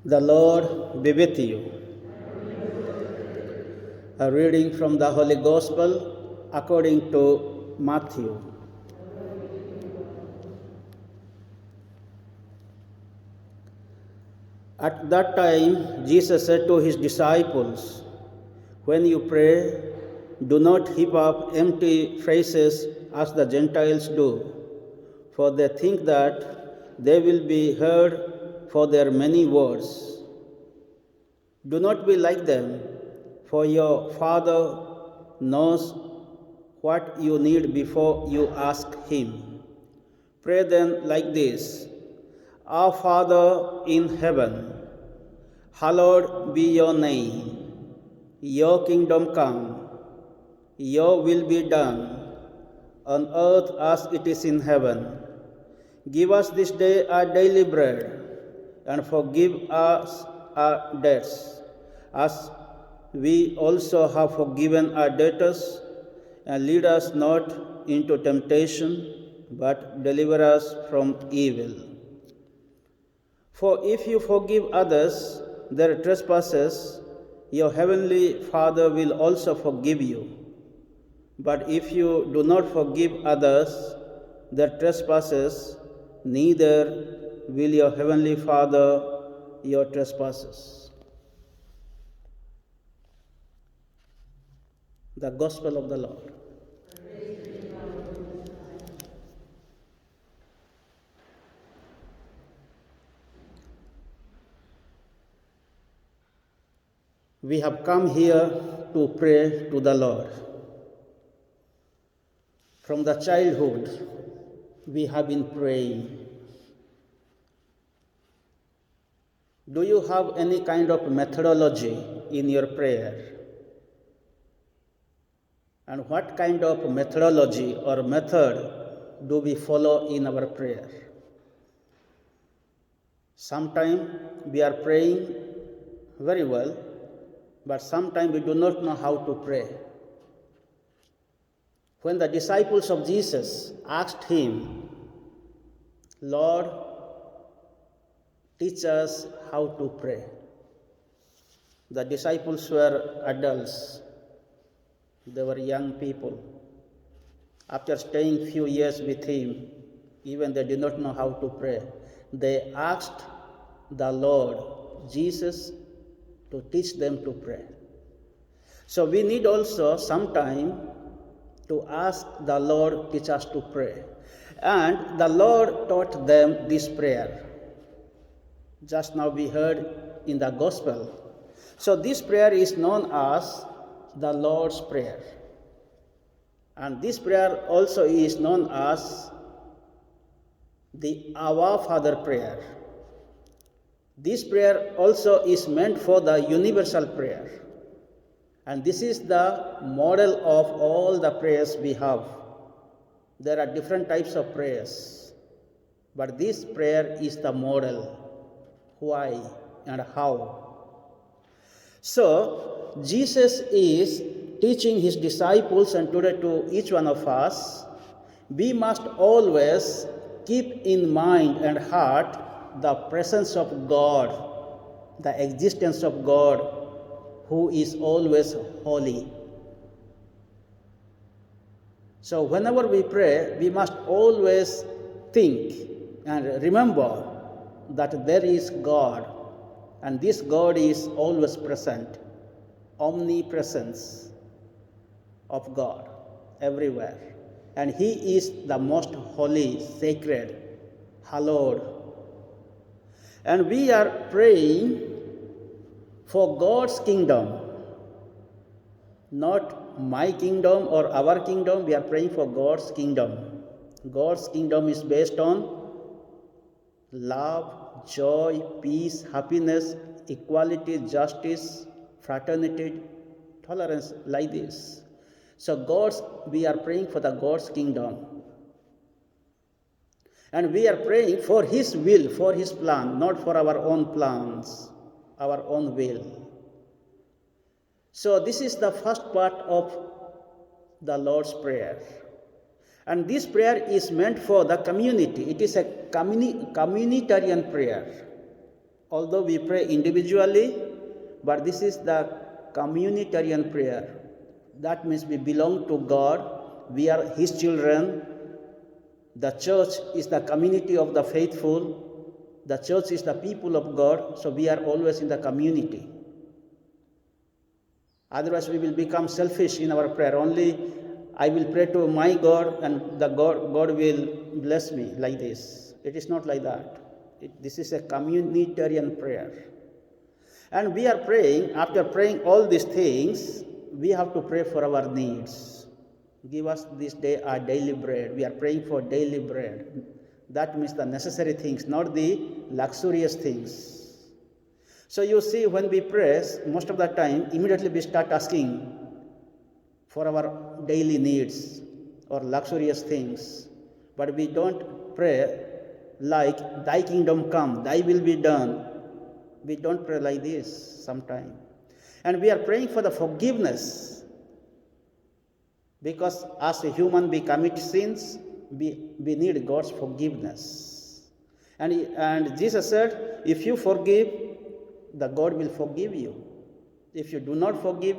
The Lord be with you. A reading from the Holy Gospel according to Matthew. At that time, Jesus said to his disciples, "When you pray, do not heap up empty phrases as the Gentiles do, for they think that they will be heard for their many words. Do not be like them, for your Father knows what you need before you ask Him. Pray then like this: Our Father in heaven, hallowed be your name. Your kingdom come, your will be done, on earth as it is in heaven. Give us this day our daily bread, and forgive us our debts, as we also have forgiven our debtors, and lead us not into temptation, but deliver us from evil. For if you forgive others their trespasses, your heavenly Father will also forgive you. But if you do not forgive others their trespasses, neither will your heavenly Father your trespasses." The Gospel of the Lord. We have come here to pray to the Lord. From the childhood, we have been praying. Do you have any kind of methodology in your prayer? And what kind of methodology or method do we follow in our prayer? Sometimes we are praying very well, but sometimes we do not know how to pray. When the disciples of Jesus asked him, "Lord, teach us how to pray," the disciples were adults. They were young people. After staying few years with him, even they did not know how to pray. They asked the Lord Jesus to teach them to pray. So we need also some time to ask the Lord teach us to pray. And the Lord taught them this prayer. Just now we heard in the Gospel. So this prayer is known as the Lord's Prayer. And this prayer also is known as the Our Father prayer. This prayer also is meant for the universal prayer. And this is the model of all the prayers we have. There are different types of prayers, but this prayer is the model. Why and how? So, Jesus is teaching his disciples and today to each one of us, we must always keep in mind and heart the presence of God, the existence of God, who is always holy. So whenever we pray, we must always think and remember that there is God, and this God is always present, omnipresence of God everywhere. And He is the most holy, sacred, hallowed. And we are praying for God's kingdom, not my kingdom or our kingdom. We are praying for God's kingdom. God's kingdom is based on love, joy, peace, happiness, equality, justice, fraternity, tolerance, like this. So we are praying for the God's kingdom. And we are praying for His will, for His plan, not for our own plans, our own will. So this is the first part of the Lord's Prayer. And this prayer is meant for the community. It is a communitarian prayer. Although we pray individually, but this is the communitarian prayer. That means we belong to God, we are His children. The church is the community of the faithful. The church is the people of God, so we are always in the community. Otherwise, we will become selfish in our prayer. Only I will pray to my God and the God will bless me like this. It is not like that. This is a communitarian prayer. And we are praying, after praying all these things, we have to pray for our needs. Give us this day our daily bread. We are praying for daily bread. That means the necessary things, not the luxurious things. So you see, when we pray, most of the time, immediately we start asking for our daily needs or luxurious things. But we don't pray like, thy kingdom come, thy will be done. We don't pray like this sometimes. And we are praying for the forgiveness. Because as a human, we commit sins, we need God's forgiveness. And Jesus said, if you forgive, the God will forgive you. If you do not forgive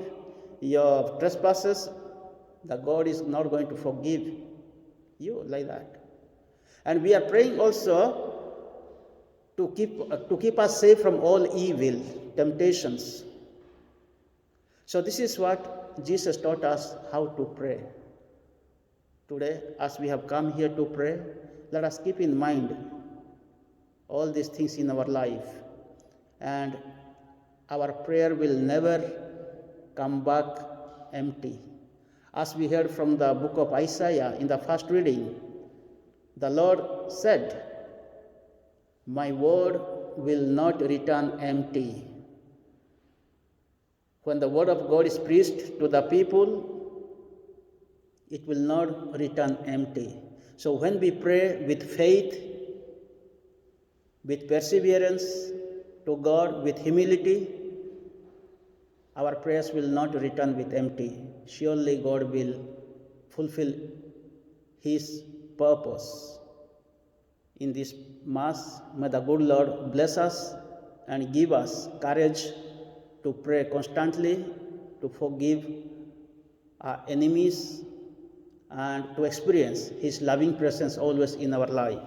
your trespasses, the God is not going to forgive you like that. And we are praying also to keep us safe from all evil, temptations. So this is what Jesus taught us how to pray. Today, as we have come here to pray, let us keep in mind all these things in our life. And our prayer will never come back empty. As we heard from the book of Isaiah in the first reading, the Lord said, my word will not return empty. When the word of God is preached to the people, it will not return empty. So when we pray with faith, with perseverance to God, with humility, our prayers will not return with empty. Surely God will fulfill His purpose. In this Mass, may the good Lord bless us and give us courage to pray constantly, to forgive our enemies, and to experience His loving presence always in our life.